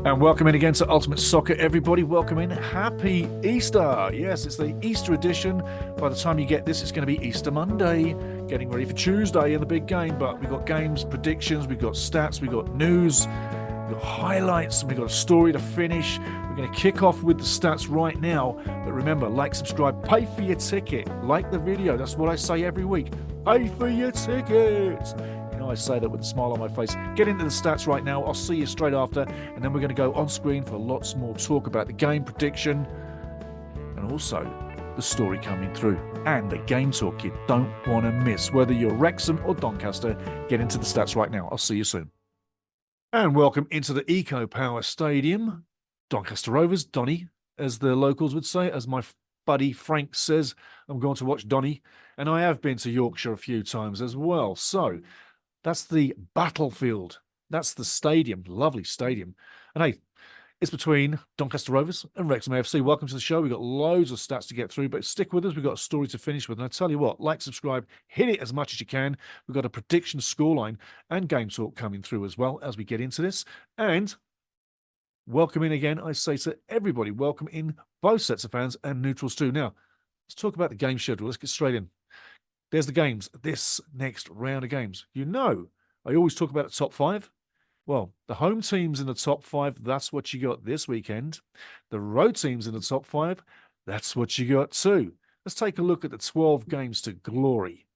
And welcome in again to Ultimate Soccer, everybody. Welcome in. Happy Easter. Yes, it's the Easter edition. By the time you get this, it's going to be Easter Monday. Getting ready for Tuesday and the big game. But we've got games, predictions, we've got stats, we've got news, we've got highlights, and we've got a story to finish. We're going to kick off with the stats right now. But remember, like, subscribe, pay for your ticket. Like the video. That's what I say every week. Pay for your ticket. I say that with a smile on my face. Get into the stats right now. I'll see you straight after. And then we're going to go on screen for lots more talk about the game prediction and also the story coming through and the game talk you don't want to miss. Whether you're Wrexham or Doncaster, get into the stats right now. I'll see you soon. And welcome into the Eco Power Stadium. Doncaster Rovers, Donny, as the locals would say, as my buddy Frank says. I'm going to watch Donny. And I have been to Yorkshire a few times as well. So that's the battlefield. That's the stadium. Lovely stadium. And hey, it's between Doncaster Rovers and Wrexham AFC. Welcome to the show. We've got loads of stats to get through, but stick with us. We've got a story to finish with. And I tell you what, like, subscribe, hit it as much as you can. We've got a prediction scoreline and game talk coming through as well as we get into this. And welcome in again, I say to everybody. Welcome in both sets of fans and neutrals too. Now, let's talk about the game schedule. Let's get straight in. There's the games, this next round of games. You know, I always talk about the top five. Well, the home teams in the top five, that's what you got this weekend. The road teams in the top five, that's what you got too. Let's take a look at the 12 games to glory.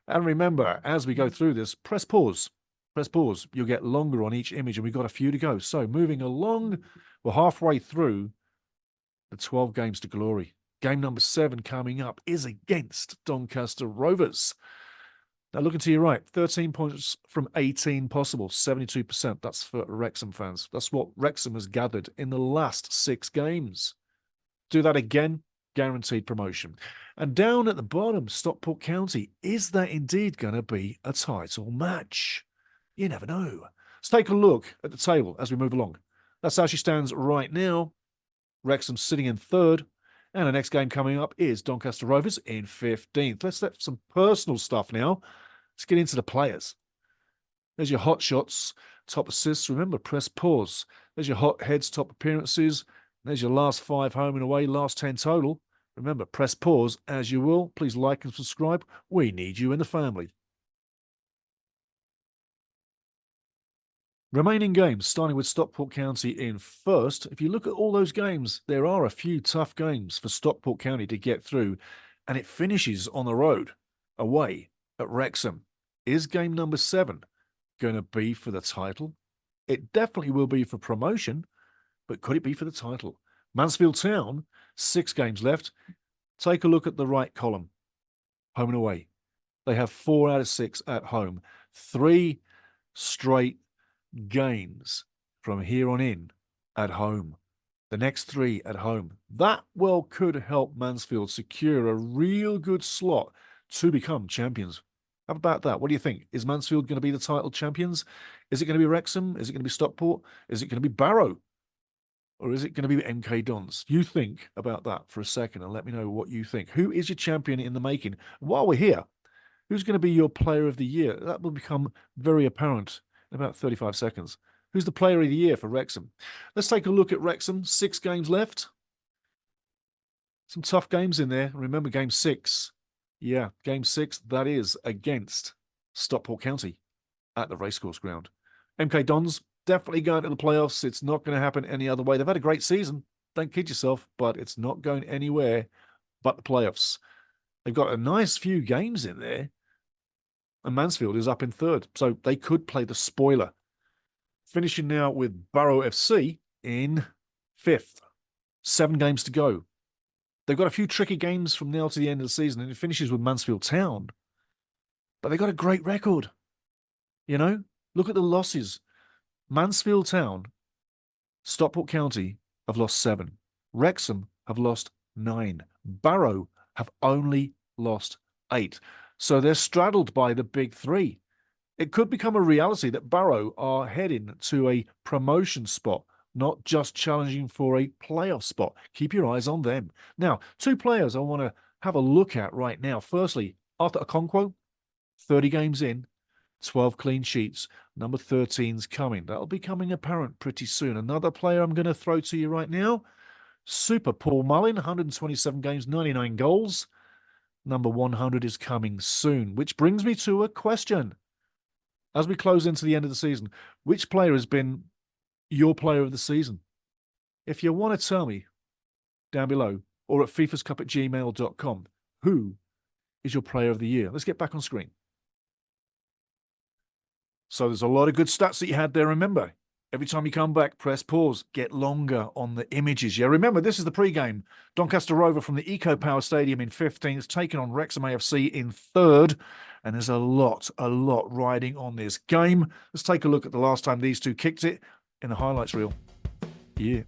And remember, as we go through this, press pause. Press pause. You'll get longer on each image, and we've got a few to go. So moving along, we're halfway through the 12 games to glory. Game number 7 coming up is against Doncaster Rovers. Now, looking to your right, 13 points from 18 possible, 72%. That's for Wrexham fans. That's what Wrexham has gathered in the last 6 games. Do that again, guaranteed promotion. And down at the bottom, Stockport County. Is that indeed going to be a title match? You never know. Let's take a look at the table as we move along. That's how she stands right now. Wrexham sitting in 3rd. And the next game coming up is Doncaster Rovers in 15th. Let's let some personal stuff now. Let's get into the players. There's your hot shots, top assists. Remember, press pause. There's your hot heads, top appearances. There's your last 5 home and away, last 10 total. Remember, press pause as you will. Please like and subscribe. We need you in the family. Remaining games, starting with Stockport County in 1st. If you look at all those games, there are a few tough games for Stockport County to get through, and it finishes on the road, away at Wrexham. Is game number 7 going to be for the title? It definitely will be for promotion, but could it be for the title? Mansfield Town, 6 games left. Take a look at the right column, home and away. They have 4 out of 6 at home. 3 straight games from here on in at home. The next 3 at home. That well could help Mansfield secure a real good slot to become champions. How about that? What do you think? Is Mansfield going to be the title champions? Is it going to be Wrexham? Is it going to be Stockport? Is it going to be Barrow? Or is it going to be MK Dons? You think about that for a second and let me know what you think. Who is your champion in the making? While we're here, who's going to be your player of the year? That will become very apparent in about 35 seconds. Who's the player of the year for Wrexham? Let's take a look at Wrexham. 6 games left. Some tough games in there. Remember game 6. Yeah, game 6, that is against Stockport County at the Racecourse Ground. MK Dons definitely going to the playoffs. It's not going to happen any other way. They've had a great season. Don't kid yourself, but it's not going anywhere but the playoffs. They've got a nice few games in there. And Mansfield is up in 3rd, so they could play the spoiler. Finishing now with Barrow FC in 5th. 7 games to go. They've got a few tricky games from now to the end of the season, and it finishes with Mansfield Town. But they've got a great record. You know, look at the losses. Mansfield Town, Stockport County have lost 7. Wrexham have lost 9. Barrow have only lost 8. So they're straddled by the big 3. It could become a reality that Barrow are heading to a promotion spot, not just challenging for a playoff spot. Keep your eyes on them. Now, 2 players I want to have a look at right now. Firstly, Arthur Okonkwo, 30 games in, 12 clean sheets. Number 13's coming. That'll be coming apparent pretty soon. Another player I'm going to throw to you right now. Super Paul Mullin, 127 games, 99 goals. Number 100 is coming soon, which brings me to a question. As we close into the end of the season, which player has been your player of the season? If you want to tell me down below or at fifascup@gmail.com, who is your player of the year? Let's get back on screen. So there's a lot of good stats that you had there. Remember, every time you come back, press pause, get longer on the images. Yeah, remember, this is the pre-game. Doncaster Rover from the Eco Power Stadium in 15th, taking on Wrexham AFC in 3rd. And there's a lot riding on this game. Let's take a look at the last time these two kicked it in the highlights reel. Yeah.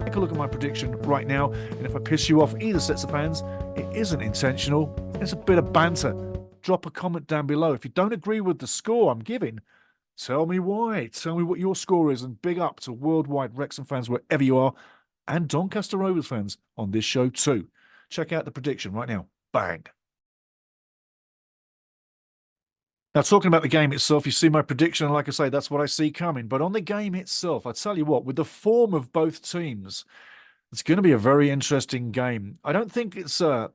Take a look at my prediction right now, and if I piss you off either sets of fans, it isn't intentional. It's a bit of banter. Drop a comment down below. If you don't agree with the score I'm giving, tell me why. Tell me what your score is, and big up to worldwide Wrexham fans wherever you are, and Doncaster Rovers fans on this show too. Check out the prediction right now. Bang. Now, talking about the game itself, you see my prediction, and like I say, that's what I see coming. But on the game itself, I tell you what, with the form of both teams, it's going to be a very interesting game. I don't think it's a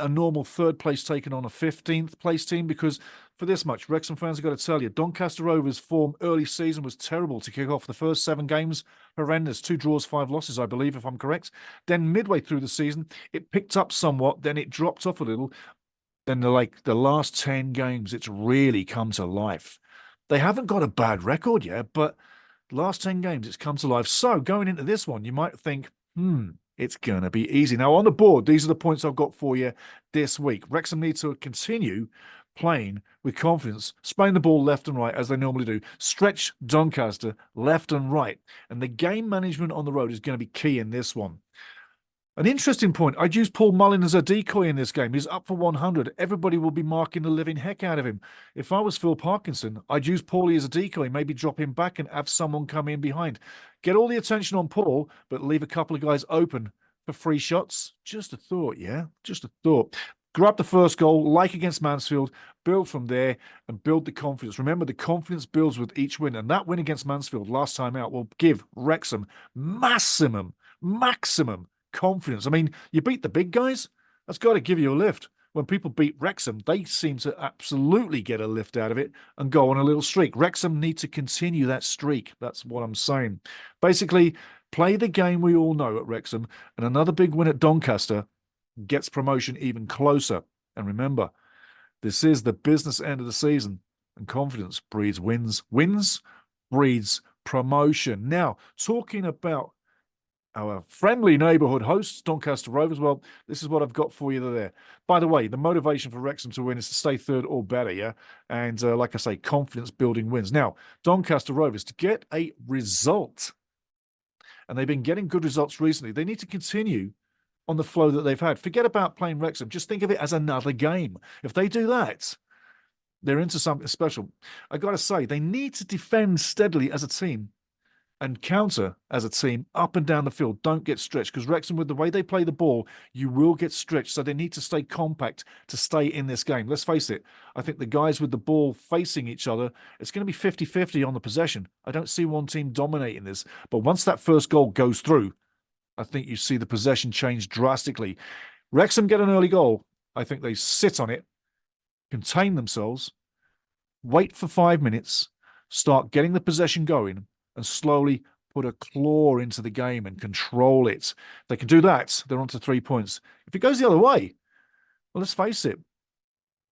normal 3rd place taken on a 15th place team, because for this much, Wrexham fans have got to tell you, Doncaster Rovers' form early season was terrible to kick off the first 7 games. Horrendous. 2 draws, 5 losses, I believe, if I'm correct. Then midway through the season, it picked up somewhat. Then it dropped off a little. Then the last 10 games, it's really come to life. They haven't got a bad record yet, but the last 10 games, it's come to life. So going into this one, you might think, it's going to be easy. Now, on the board, these are the points I've got for you this week. Wrexham need to continue playing with confidence, spraying the ball left and right as they normally do, stretch Doncaster left and right. And the game management on the road is going to be key in this one. An interesting point, I'd use Paul Mullin as a decoy in this game. He's up for 100. Everybody will be marking the living heck out of him. If I was Phil Parkinson, I'd use Paulie as a decoy, maybe drop him back and have someone come in behind. Get all the attention on Paul, but leave a couple of guys open for free shots. Just a thought, yeah? Just a thought. Grab the first goal, like against Mansfield, build from there and build the confidence. Remember, the confidence builds with each win, and that win against Mansfield last time out will give Wrexham maximum confidence. I mean, you beat the big guys, that's got to give you a lift. When people beat Wrexham, they seem to absolutely get a lift out of it and go on a little streak. Wrexham need to continue that streak. That's what I'm saying. Basically, play the game we all know at Wrexham, and another big win at Doncaster gets promotion even closer. And remember, this is the business end of the season, and confidence breeds wins. Wins breeds promotion. Now, talking about our friendly neighbourhood hosts, Doncaster Rovers, well, this is what I've got for you there. By the way, the motivation for Wrexham to win is to stay 3rd or better, yeah? And like I say, confidence-building wins. Now, Doncaster Rovers, to get a result, and they've been getting good results recently, they need to continue on the flow that they've had. Forget about playing Wrexham. Just think of it as another game. If they do that, they're into something special. I got to say, they need to defend steadily as a team and counter as a team up and down the field. Don't get stretched, because Wrexham, with the way they play the ball, you will get stretched. So they need to stay compact to stay in this game. Let's face it, I think the guys with the ball facing each other, it's going to be 50-50 on the possession. I don't see one team dominating this. But once that first goal goes through, I think you see the possession change drastically. Wrexham get an early goal. I think they sit on it, contain themselves, wait for 5 minutes, start getting the possession going, and slowly put a claw into the game and control it. If they can do that, they're on to 3 points. If it goes the other way, well, let's face it,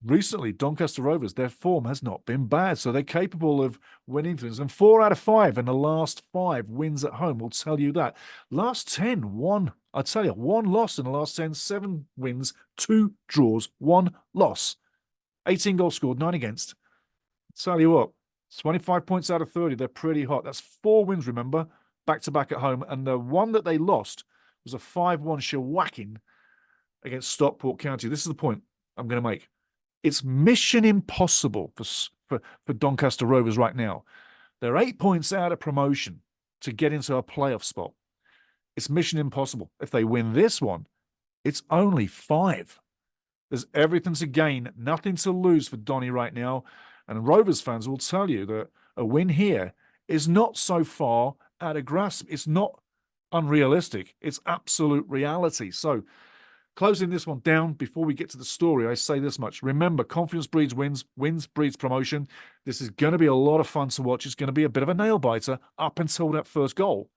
recently, Doncaster Rovers, their form has not been bad, so they're capable of winning things. And 4 out of 5 in the last 5 wins at home will tell you that. Last 10, 1, I tell you, 1 loss in the last 10, 7 wins, 2 draws, 1 loss. 18 goals scored, 9 against. Tell you what, 25 points out of 30. They're pretty hot. That's 4 wins, remember, back-to-back at home. And the one that they lost was a 5-1 shellacking against Stockport County. This is the point I'm going to make. It's mission impossible for Doncaster Rovers right now. They're 8 points out of promotion to get into a playoff spot. It's mission impossible. If they win this one, it's only 5. There's everything to gain, nothing to lose for Donny right now. And Rovers fans will tell you that a win here is not so far out of grasp. It's not unrealistic. It's absolute reality. So, closing this one down before we get to the story, I say this much. Remember, confidence breeds wins, wins breeds promotion. This is going to be a lot of fun to watch. It's going to be a bit of a nail-biter up until that first goal.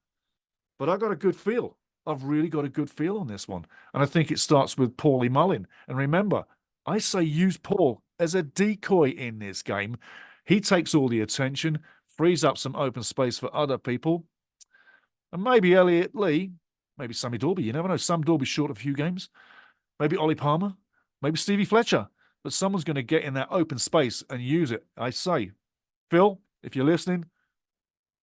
But I got a good feel. I've really got a good feel on this one. And I think it starts with Paulie Mullin. And remember, I say use Paul as a decoy in this game. He takes all the attention, frees up some open space for other people. And maybe Elliot Lee, maybe Sammy Dalby. You never know. Sam Dalby's short of a few games. Maybe Ollie Palmer. Maybe Stevie Fletcher. But someone's going to get in that open space and use it. I say, Phil, if you're listening,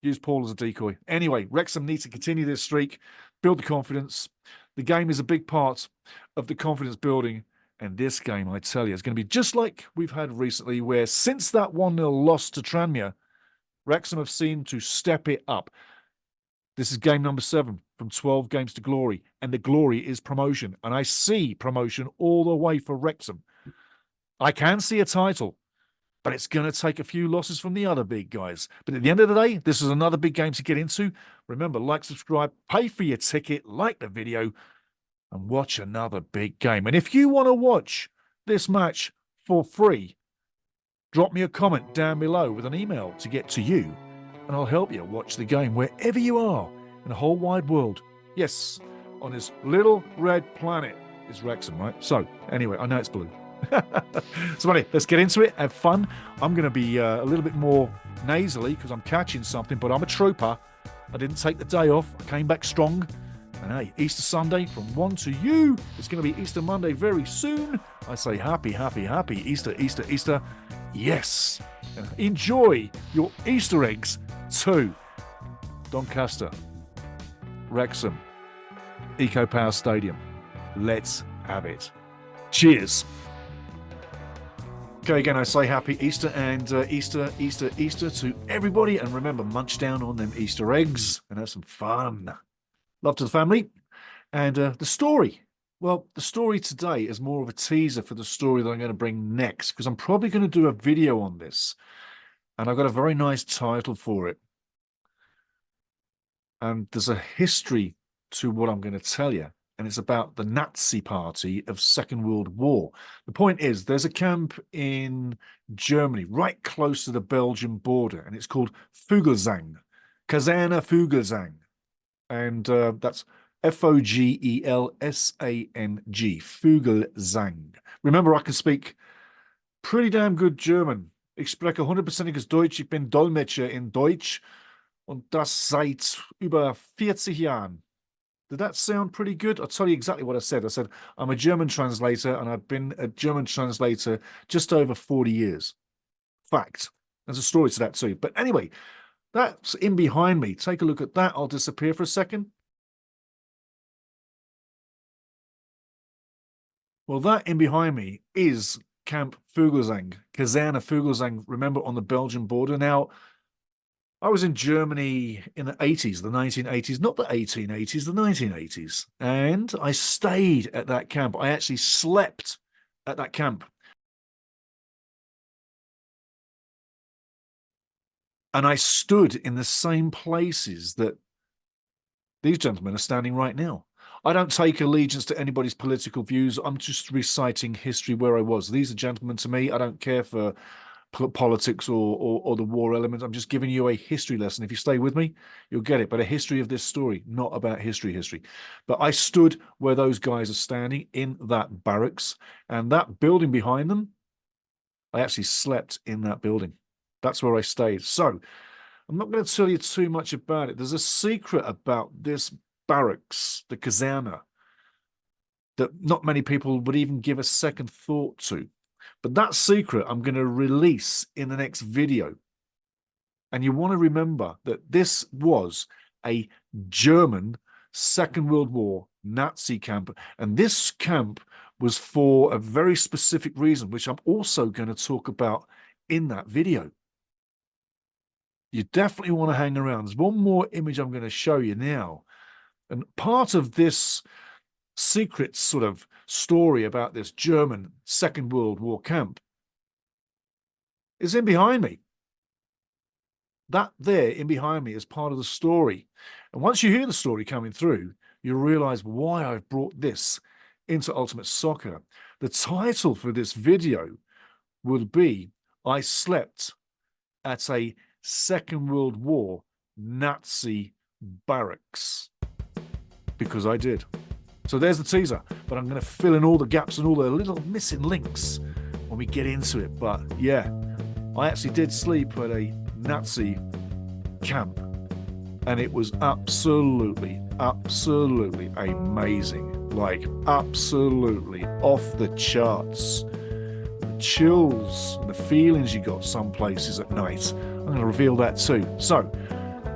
use Paul as a decoy. Anyway, Wrexham need to continue this streak, build the confidence. The game is a big part of the confidence building. And this game, I tell you, is going to be just like we've had recently, where since that 1-0 loss to Tranmere, Wrexham have seemed to step it up. This is game number 7 from 12 games to glory. And the glory is promotion. And I see promotion all the way for Wrexham. I can see a title, but it's going to take a few losses from the other big guys. But at the end of the day, this is another big game to get into. Remember, like, subscribe, pay for your ticket, like the video, and watch another big game. And if you want to watch this match for free, drop me a comment down below with an email to get to you, and I'll help you watch the game wherever you are in the whole wide world. Yes, on this little red planet is Wrexham, right? So, anyway, I know it's blue. So anyway, let's get into it, have fun. I'm going to be a little bit more nasally because I'm catching something, but I'm a trooper. I didn't take the day off. I came back strong. And hey, Easter Sunday from one to you. It's going to be Easter Monday very soon. I say happy, happy, happy Easter, Easter, Easter. Yes. And enjoy your Easter eggs too. Doncaster, Wrexham, Eco Power Stadium. Let's have it. Cheers. Okay, again, I say happy Easter and Easter, Easter, Easter to everybody. And remember, munch down on them Easter eggs and have some fun. Love to the family. And the story. Well, the story today is more of a teaser for the story that I'm going to bring next, because I'm probably going to do a video on this. And I've got a very nice title for it. And there's a history to what I'm going to tell you. And it's about the Nazi Party of Second World War. The point is, there's a camp in Germany, right close to the Belgian border, and it's called Vogelsang, Kaserne Vogelsang. And that's F-O-G-E-L-S-A-N-G, Vogelsang. Remember, I can speak pretty damn good German. Ich spreche 100%iges Deutsch. Ich bin Dolmetscher in Deutsch. Und das seit über 40 Jahren. Did that sound pretty good? I'll tell you exactly what I said. I said, I'm a German translator, and I've been a German translator just over 40 years. Fact. There's a story to that too. But anyway, that's in behind me. Take a look at that. I'll disappear for a second. Well, that in behind me is Camp Vogelsang, Kaserne Vogelsang, remember, on the Belgian border. Now, I was in Germany in the 80s, the 1980s, not the 1880s, the 1980s. And I stayed at that camp. I actually slept at that camp. And I stood in the same places that these gentlemen are standing right now. I don't take allegiance to anybody's political views. I'm just reciting history where I was. These are gentlemen to me. I don't care for politics or the war element. I'm just giving you a history lesson. If you stay with me, you'll get it. But a history of this story, not about history. But I stood where those guys are standing in that barracks, and that building behind them, I actually slept in that building. That's where I stayed. So I'm not going to tell you too much about it. There's a secret about this barracks, the Kaserne, that not many people would even give a second thought to. But that secret I'm going to release in the next video. And you want to remember that this was a German Second World War Nazi camp. And this camp was for a very specific reason, which I'm also going to talk about in that video. You definitely want to hang around. There's one more image I'm going to show you now. And part of this secret sort of story about this German Second World War camp is in behind me. That there in behind me is part of the story. And once you hear the story coming through, you'll realize why I've brought this into Ultimate Soccer. The title for this video will be, I slept at a Second World War Nazi barracks. Because I did. So there's the teaser, but I'm going to fill in all the gaps and all the little missing links when we get into it. But yeah, I actually did sleep at a Nazi camp, and it was absolutely amazing. Like, absolutely off the charts. The chills and the feelings you got some places at night. I'm going to reveal that too. So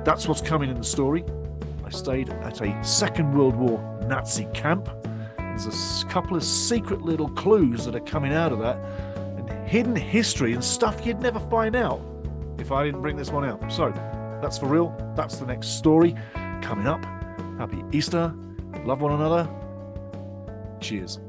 that's what's coming in the story. I stayed at a Second World War Nazi camp. There's a couple of secret little clues that are coming out of that, and hidden history and stuff you'd never find out if I didn't bring this one out. So that's for real. That's the next story coming up. Happy Easter. Love one another. Cheers.